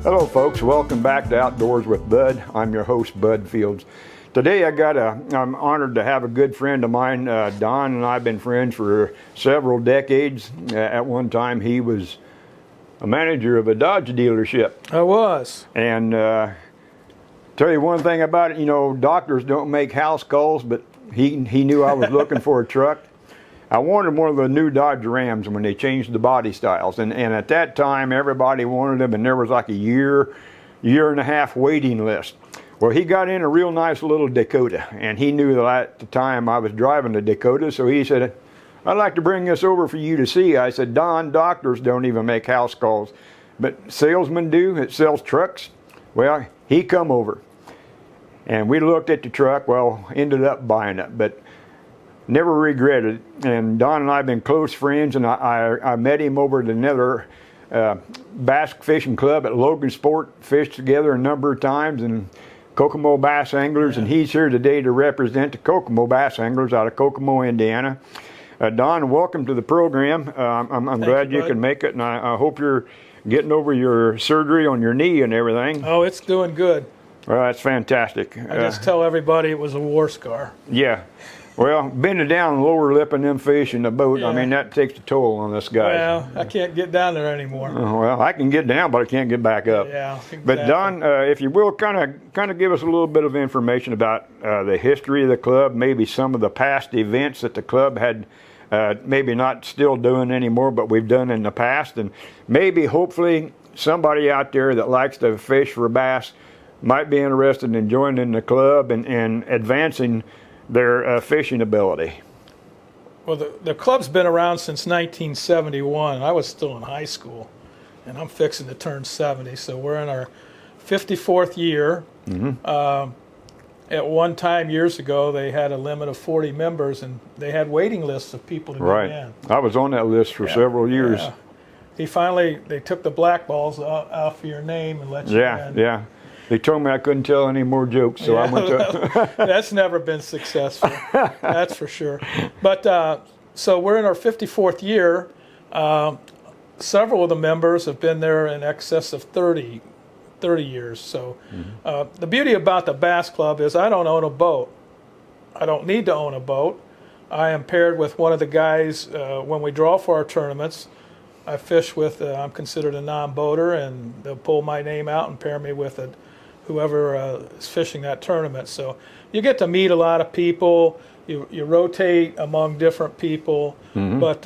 Hello folks, welcome back to Outdoors with Bud. I'm your host, Bud Fields. Today I'm honored to have a good friend of mine. Don and I have been friends for several decades. At one time he was a manager of a Dodge dealership. I was. And tell you one thing about it, you know, doctors don't make house calls, but he knew I was looking for a truck. I wanted one of the new Dodge Rams when they changed the body styles, and at that time everybody wanted them, and there was like a year and a half waiting list. Well, he got in a real nice little Dakota, and he knew that at the time I was driving the Dakota, so he said, "I'd like to bring this over for you to see." I said, "Don, doctors don't even make house calls, but salesmen do that sells trucks." Well, he come over, and we looked at the truck. Well, ended up buying it, but never regretted it. And Don and I have been close friends, and I met him over at another bass fishing club at Logan Sport, fished together a number of times, and Kokomo Bass Anglers, and he's here today to represent the Kokomo Bass Anglers out of Kokomo, Indiana. Don, welcome to the program. I'm glad you can make it, and I hope you're getting over your surgery on your knee and everything. Oh, it's doing good. Well, that's fantastic. I just tell everybody it was a war scar. Yeah. Well, bending down, lower lipping them fish in the boat, yeah. I mean, that takes a toll on this guy. Well, I can't get down there anymore. Well, I can get down, but I can't get back up. Yeah, exactly. But Don, if you will, kind of give us a little bit of information about the history of the club, maybe some of the past events that the club had, maybe not still doing anymore, but we've done in the past, and maybe, hopefully, somebody out there that likes to fish for bass might be interested in joining the club and advancing their fishing ability. Well, the club's been around since 1971. I was still in high school, and I'm fixing to turn 70, so we're in our 54th year. Mm-hmm. At one time, years ago, they had a limit of 40 members, and they had waiting lists of people to get in. I was on that list for several years. Yeah. They took the black balls off of your name and let you in. Yeah. They told me I couldn't tell any more jokes, so I went to... That's never been successful, that's for sure. But so we're in our 54th year. Several of the members have been there in excess of 30 years. So the beauty about the Bass Club is I don't own a boat. I don't need to own a boat. I am paired with one of the guys when we draw for our tournaments. I fish with, I'm considered a non-boater, and they'll pull my name out and pair me with whoever is fishing that tournament. So you get to meet a lot of people. You rotate among different people. Mm-hmm. But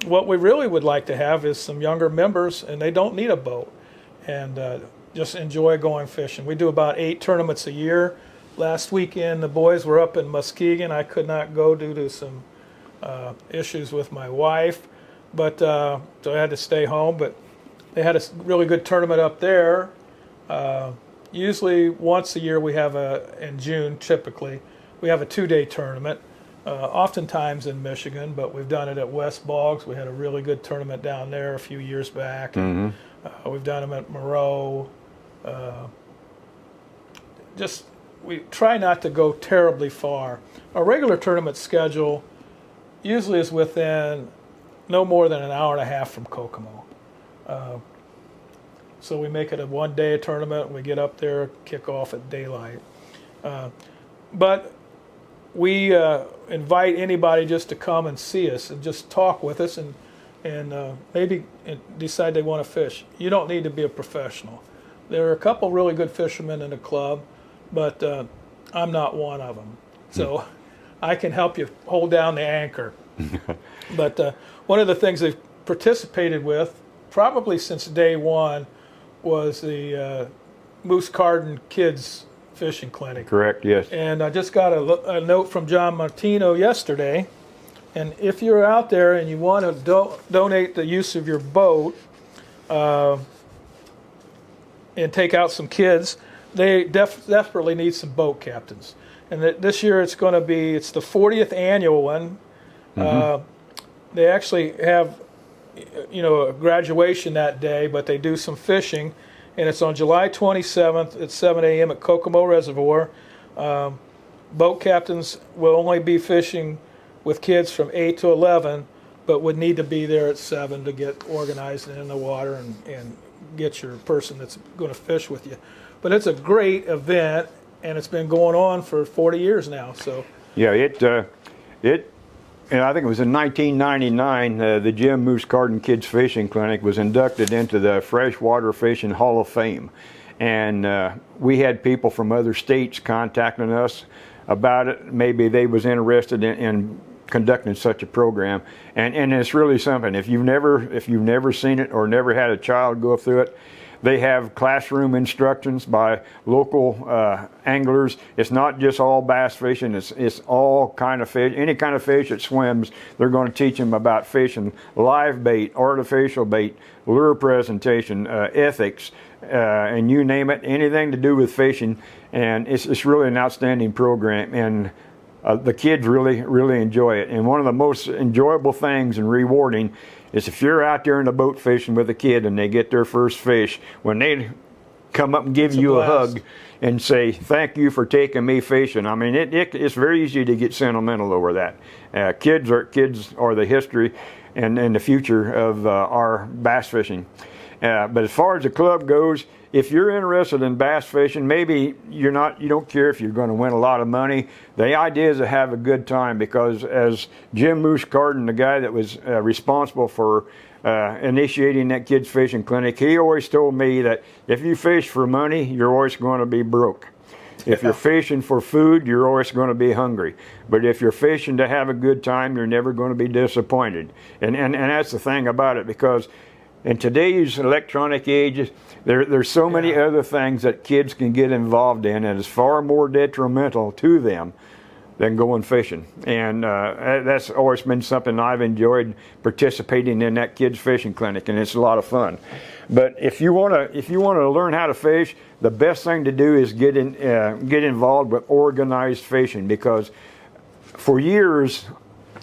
what we really would like to have is some younger members, and they don't need a boat, and just enjoy going fishing. We do about 8 tournaments a year. Last weekend, the boys were up in Muskegon. I could not go due to some issues with my wife, but so I had to stay home. But they had a really good tournament up there. Usually once a year we have in June typically, we have a 2-day tournament, oftentimes in Michigan, but we've done it at West Boggs. We had a really good tournament down there a few years back. Mm-hmm. And, we've done them at Moreau. We try not to go terribly far. Our regular tournament schedule usually is within no more than an hour and a half from Kokomo. So we make it a 1-day tournament. We get up there, kick off at daylight. But we invite anybody just to come and see us and just talk with us and maybe decide they want to fish. You don't need to be a professional. There are a couple really good fishermen in the club, but I'm not one of them. So I can help you hold down the anchor. But one of the things they've participated with, probably since day one, was the Moose Carden Kids Fishing Clinic. Correct, yes. And I just got a note from John Martino yesterday. And if you're out there and you want to donate the use of your boat and take out some kids, they desperately need some boat captains. And this year it's the 40th annual one. Mm-hmm. They actually have a graduation that day, but they do some fishing, and it's on July 27th at 7 a.m. at Kokomo Reservoir. Boat captains will only be fishing with kids from 8 to 11, but would need to be there at 7 to get organized and in the water and get your person that's going to fish with you. But it's a great event, and it's been going on for 40 years now. So yeah, and I think it was in 1999, the Jim Moose Carden Kids Fishing Clinic was inducted into the Freshwater Fishing Hall of Fame. And we had people from other states contacting us about it. Maybe they was interested in conducting such a program. And it's really something. If you've never seen it or never had a child go through it, they have classroom instructions by local anglers. It's not just all bass fishing. It's all kind of fish. Any kind of fish that swims, they're going to teach them about fishing, live bait, artificial bait, lure presentation, ethics, and you name it, anything to do with fishing. And it's really an outstanding program. And the kids really enjoy it. And one of the most enjoyable things and rewarding is if you're out there in the boat fishing with a kid and they get their first fish, when they come up and give you a hug and say, thank you for taking me fishing. I mean, it's very easy to get sentimental over that. Kids are the history and the future of our bass fishing. But as far as the club goes, if you're interested in bass fishing, maybe you don't care if you're going to win a lot of money. The idea is to have a good time, because as Jim Moose Carden, the guy that was responsible for initiating that kids fishing clinic, he always told me that if you fish for money, you're always going to be broke. If you're fishing for food, you're always going to be hungry. But if you're fishing to have a good time, you're never going to be disappointed. And that's the thing about it, because in today's electronic age, there's so many other things that kids can get involved in, and it's far more detrimental to them than going fishing. And that's always been something I've enjoyed, participating in that kids fishing clinic, and it's a lot of fun. But if you want to learn how to fish, the best thing to do is get involved with organized fishing, because for years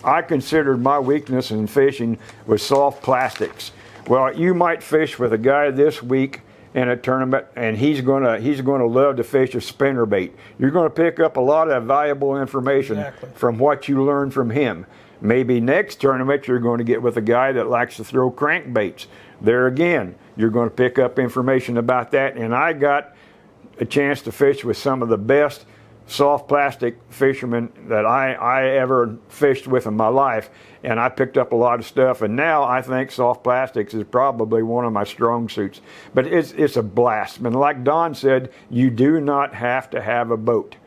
I considered my weakness in fishing was soft plastics. Well, you might fish with a guy this week in a tournament, and he's gonna love to fish a spinnerbait. You're going to pick up a lot of valuable information from what you learn from him. Maybe next tournament you're going to get with a guy that likes to throw crankbaits. There again, you're going to pick up information about that. And I got a chance to fish with some of the best soft plastic fishermen that I ever fished with in my life, and I picked up a lot of stuff. And now I think soft plastics is probably one of my strong suits. But it's a blast. And like Don said, you do not have to have a boat.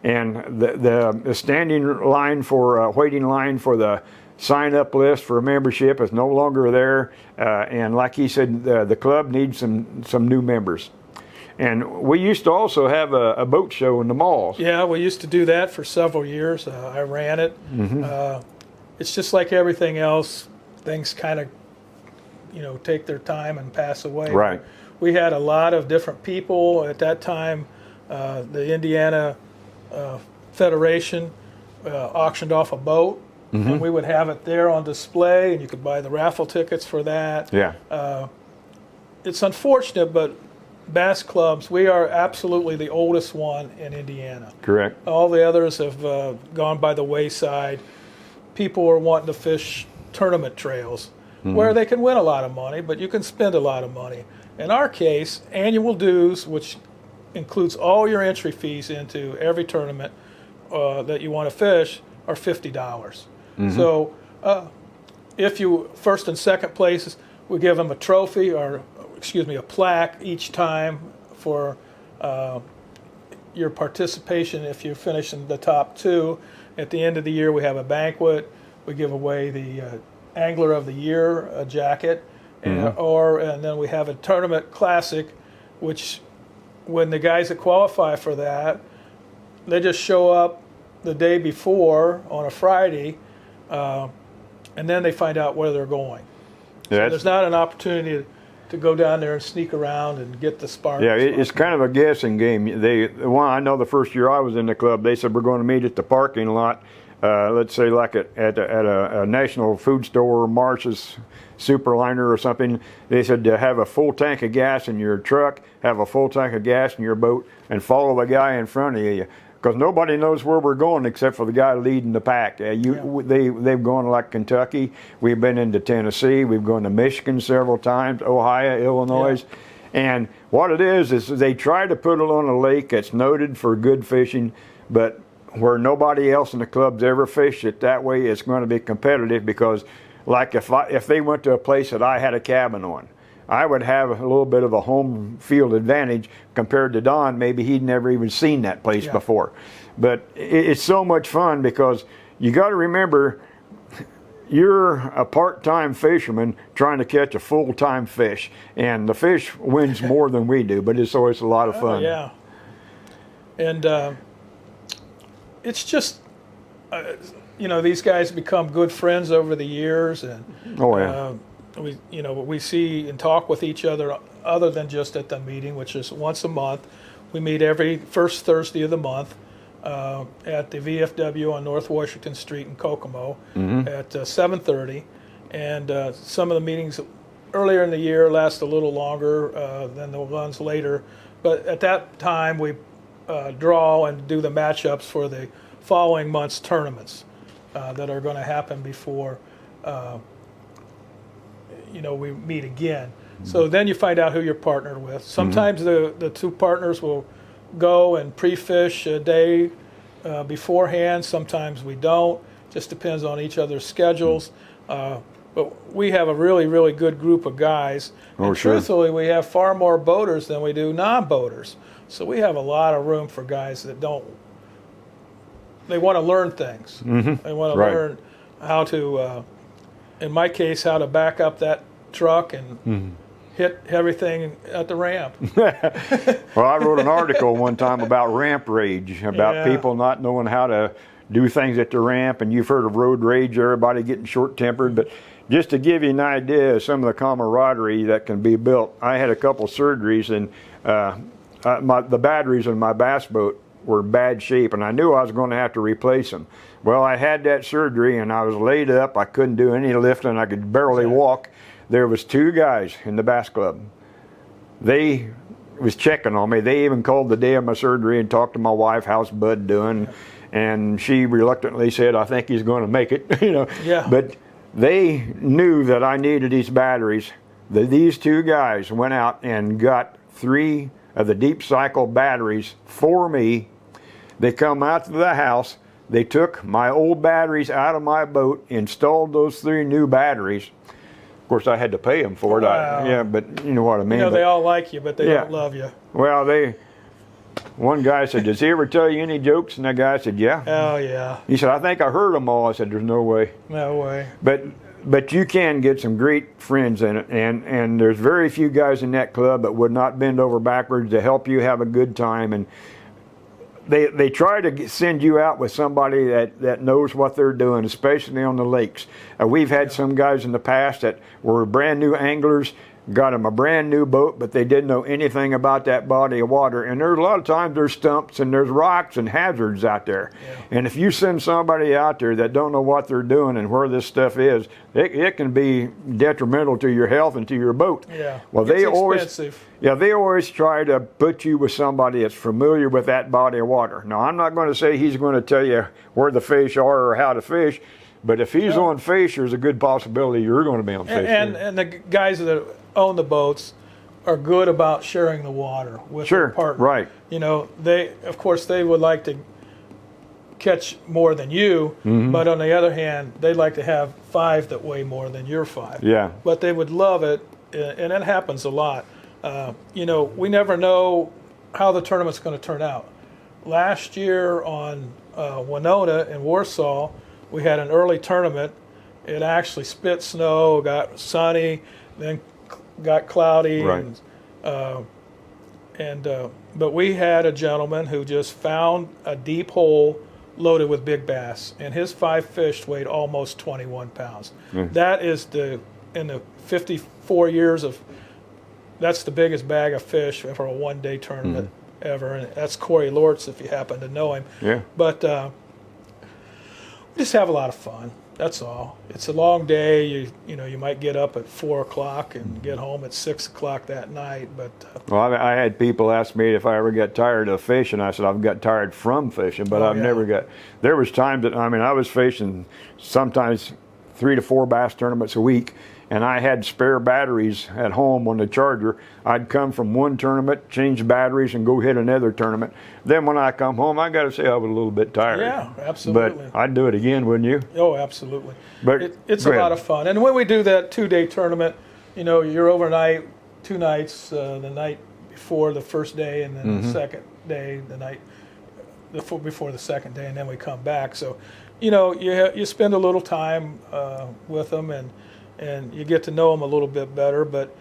And the standing line for waiting line for the sign up list for a membership is no longer there. And like he said, the club needs some new members. And we used to also have a boat show in the malls. Yeah, we used to do that for several years. I ran it. Mm-hmm. It's just like everything else. Things kind of, take their time and pass away. Right. We had a lot of different people at that time. The Indiana Federation auctioned off a boat, mm-hmm. and we would have it there on display, and you could buy the raffle tickets for that. Yeah. It's unfortunate, but bass clubs, we are absolutely the oldest one in Indiana. Correct. All the others have gone by the wayside. People are wanting to fish tournament trails, mm-hmm. where they can win a lot of money, but you can spend a lot of money. In our case, annual dues, which includes all your entry fees into every tournament that you want to fish, are $50. Mm-hmm. So if you first and second places, we give them a trophy, or a plaque each time for your participation if you finish in the top two. At the end of the year, we have a banquet. We give away the Angler of the Year jacket, mm-hmm. and then we have a tournament classic, which when the guys that qualify for that, they just show up the day before on a Friday, and then they find out where they're going. So there's not an opportunity to go down there and sneak around and get the spark. Yeah, it's kind of a guessing game. I know the first year I was in the club, they said we're going to meet at the parking lot, let's say like at a national food store, Marsh's Superliner or something. They said to have a full tank of gas in your truck, have a full tank of gas in your boat, and follow the guy in front of you. Because nobody knows where we're going except for the guy leading the pack. They've gone like Kentucky. We've been into Tennessee. We've gone to Michigan several times, Ohio, Illinois. And what it is they try to put it on a lake that's noted for good fishing, but where nobody else in the club's ever fished it. That way it's going to be competitive, because like if they went to a place that I had a cabin on, I would have a little bit of a home field advantage compared to Don. Maybe he'd never even seen that place before. But it's so much fun, because you got to remember, you're a part-time fisherman trying to catch a full-time fish, and the fish wins more than we do, but it's always a lot of fun. Yeah. And it's just, these guys become good friends over the years, and we see and talk with each other other than just at the meeting, which is once a month. We meet every first Thursday of the month at the VFW on North Washington Street in Kokomo at 7:30. And some of the meetings earlier in the year last a little longer than the ones later. But at that time, we draw and do the matchups for the following month's tournaments that are going to happen before we meet again. So then you find out who you're partnered with. Sometimes the two partners will go and pre-fish a day beforehand. Sometimes we don't. Just depends on each other's schedules. But we have a really, really good group of guys. And truthfully, we have far more boaters than we do non-boaters. So we have a lot of room for guys that they want to learn things. They want to learn how to, in my case, how to back up that truck and hit everything at the ramp. Well, I wrote an article one time about ramp rage, about people not knowing how to do things at the ramp, and you've heard of road rage, everybody getting short-tempered. But just to give you an idea of some of the camaraderie that can be built, I had a couple surgeries, and the batteries in my bass boat were in bad shape, and I knew I was going to have to replace them. Well, I had that surgery, and I was laid up. I couldn't do any lifting. I could barely walk. There was two guys in the bass club. They was checking on me. They even called the day of my surgery and talked to my wife, how's Bud doing? And she reluctantly said, I think he's going to make it. But they knew that I needed these batteries. These two guys went out and got 3 of the deep cycle batteries for me. They come out to the house. They took my old batteries out of my boat, installed those 3 new batteries. Of course, I had to pay them for it. Wow. But you know what I mean. They all like you, but they don't love you. Well, one guy said, does he ever tell you any jokes? And that guy said, yeah. Oh, yeah. He said, I think I heard them all. I said, there's no way. No way. But you can get some great friends in it, and there's very few guys in that club that would not bend over backwards to help you have a good time. And they try to send you out with somebody that knows what they're doing, especially on the lakes. We've had some guys in the past that were brand new anglers, got them a brand new boat, but they didn't know anything about that body of water. And there's a lot of times there's stumps and there's rocks and hazards out there. And if you send somebody out there that don't know what they're doing and where this stuff is, it can be detrimental to your health and to your boat. Well, it's expensive. They always try to put you with somebody that's familiar with that body of water. Now, I'm not going to say he's going to tell you where the fish are or how to fish, but if he's on fish, there's a good possibility you're going to be on fish. And the guys that own the boats are good about sharing the water with their partner. Right. Of course, they would like to catch more than you, but on the other hand, they'd like to have 5 that weigh more than your 5. But they would love it, and it happens a lot. We never know how the tournament's going to turn out. Last year on Winona in Warsaw, we had an early tournament. It actually spit snow, got sunny, then got cloudy, but we had a gentleman who just found a deep hole loaded with big bass, and his 5 fish weighed almost 21 pounds. That is in the 54 years that's the biggest bag of fish for a one-day tournament ever, and that's Corey Lortz, if you happen to know him. But we just have a lot of fun. That's all. It's a long day. You might get up at 4 o'clock and get home at 6 o'clock that night. But well, I had people ask me if I ever got tired of fishing. I said I've got tired from fishing, but I've never got. There was times that I was fishing sometimes 3 to 4 bass tournaments a week, and I had spare batteries at home on the charger. I'd come from one tournament, change the batteries, and go hit another tournament. Then when I come home, I got to say I was a little bit tired. Yeah, absolutely. But I'd do it again, wouldn't you? Oh, absolutely. But It's a lot of fun. And when we do that 2-day tournament, you know, you're overnight, 2 nights, the night before the first day, and then the second day, the night before the second day, and then we come back. So, you know, you spend a little time with them, and you get to know them a little bit better. But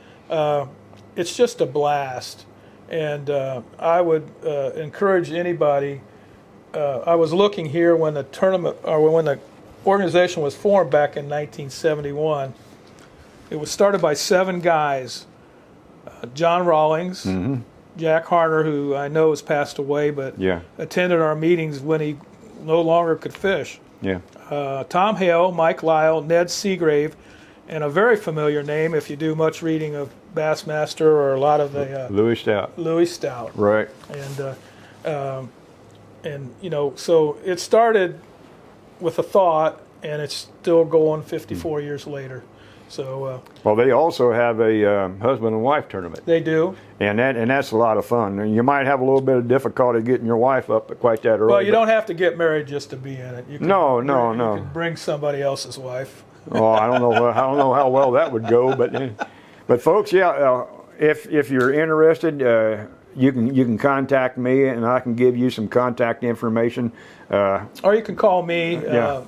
it's just a blast. And I would encourage anybody. I was looking here when the tournament, or when the organization was formed back in 1971. It was started by 7 guys: John Rawlings, Jack Harner, who I know has passed away, but attended our meetings when he no longer could fish. Yeah. Tom Hale, Mike Lyle, Ned Seagrave, and a very familiar name if you do much reading of Bassmaster or a lot of the Louis Stout. Louis Stout. Right. And you know, so it started with a thought, and it's still going 54 years later. So well, they also have a husband and wife tournament. they do. And that's a lot of fun. And you might have a little bit of difficulty getting your wife up at quite that early. Well, you don't have to get married just to be in it. You can, No. You can bring somebody else's wife. Oh, I don't know how well that would go, but folks, yeah, if you're interested, you can contact me, and I can give you some contact information. Or you can call me.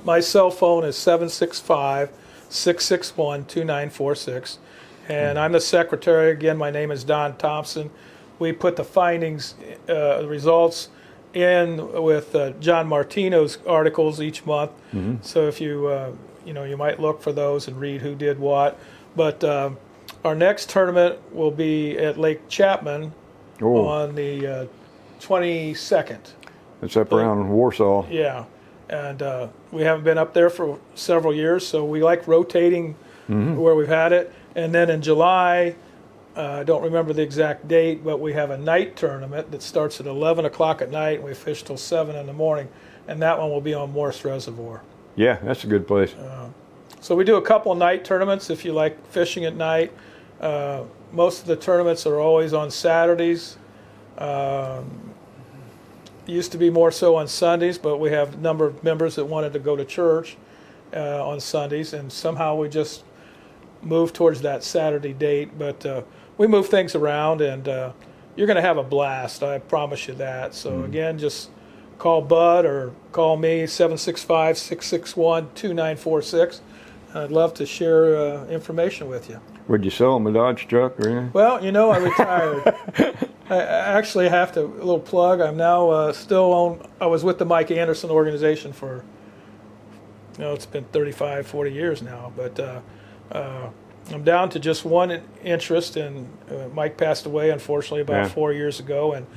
My cell phone is 765-661-2946. And I'm the secretary. Again, my name is Don Thompson. We put the findings, results in with John Martino's articles each month. So if you you might look for those and read who did what. But our next tournament will be at Lake Chapman on the 22nd. It's up around Warsaw. Yeah, and we haven't been up there for several years, so we like rotating where we've had it. And then in July, I don't remember the exact date, but we have a night tournament that starts at 11 o'clock at night, and we fish till 7 in the morning, and that one will be on Morse Reservoir. Yeah, that's a good place. So we do a couple night tournaments if you like fishing at night. Most of the tournaments are always on Saturdays. Used to be more so on Sundays, but we have a number of members that wanted to go to church on Sundays, and somehow we just moved towards that Saturday date. But we move things around, and you're going to have a blast. I promise you that. So again, just call Bud or call me, 765-661-2946. I'd love to share information with you. Would you sell them a Dodge truck or anything? Well, you know, I retired. I actually have to, a little plug, I'm now still on, I was with the Mike Anderson organization for, it's been 35, 40 years now, but I'm down to just one interest, and Mike passed away, unfortunately, about 4 years ago, and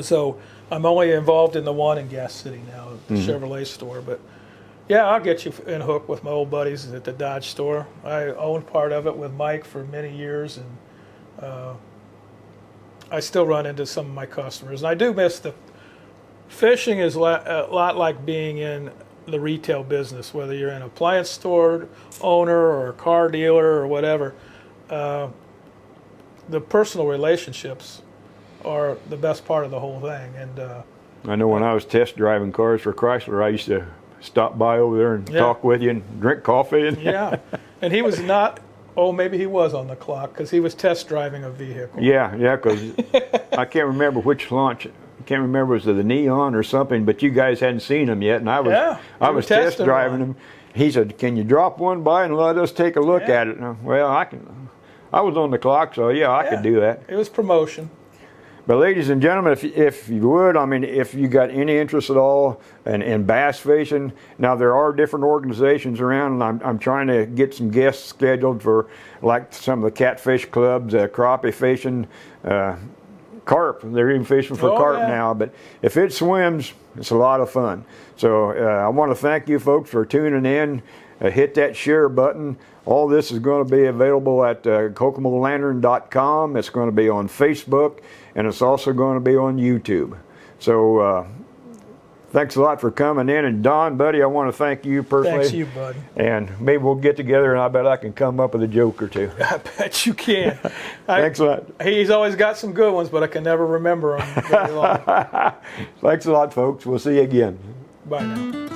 so I'm only involved in the one in Gas City now, the Chevrolet store. But yeah, I'll get you in hook with my old buddies at the Dodge store. I owned part of it with Mike for many years, and I still run into some of my customers. And I do miss the fishing is a lot like being in the retail business, whether you're an appliance store owner or a car dealer or whatever. The personal relationships are the best part of the whole thing. And I know when I was test driving cars for Chrysler, I used to stop by over there and talk with you and drink coffee. And and he was not. Oh, maybe he was on the clock because he was test driving a vehicle. Yeah, because I can't remember which launch. I can't remember if it was the Neon or something, but you guys hadn't seen them yet, and I was test driving them. He said, "Can you drop one by and let us take a look at it?" And well, I can. I was on the clock, so I could do that. It was promotion. But ladies and gentlemen, if you would, I mean, if you got any interest at all in bass fishing, now there are different organizations around, and I'm trying to get some guests scheduled for like some of the catfish clubs, crappie fishing, carp. They're even fishing for carp now. But if it swims, it's a lot of fun. So I want to thank you folks for tuning in. Hit that share button. All this is going to be available at KokomoLantern.com. It's going to be on Facebook, and it's also going to be on YouTube. So thanks a lot for coming in. And Don, buddy, I want to thank you personally. Thanks you, bud. And maybe we'll get together, and I bet I can come up with a joke or two. I bet you can. Thanks a lot. He's always got some good ones, but I can never remember them very long. Thanks a lot, folks. We'll see you again. Bye now.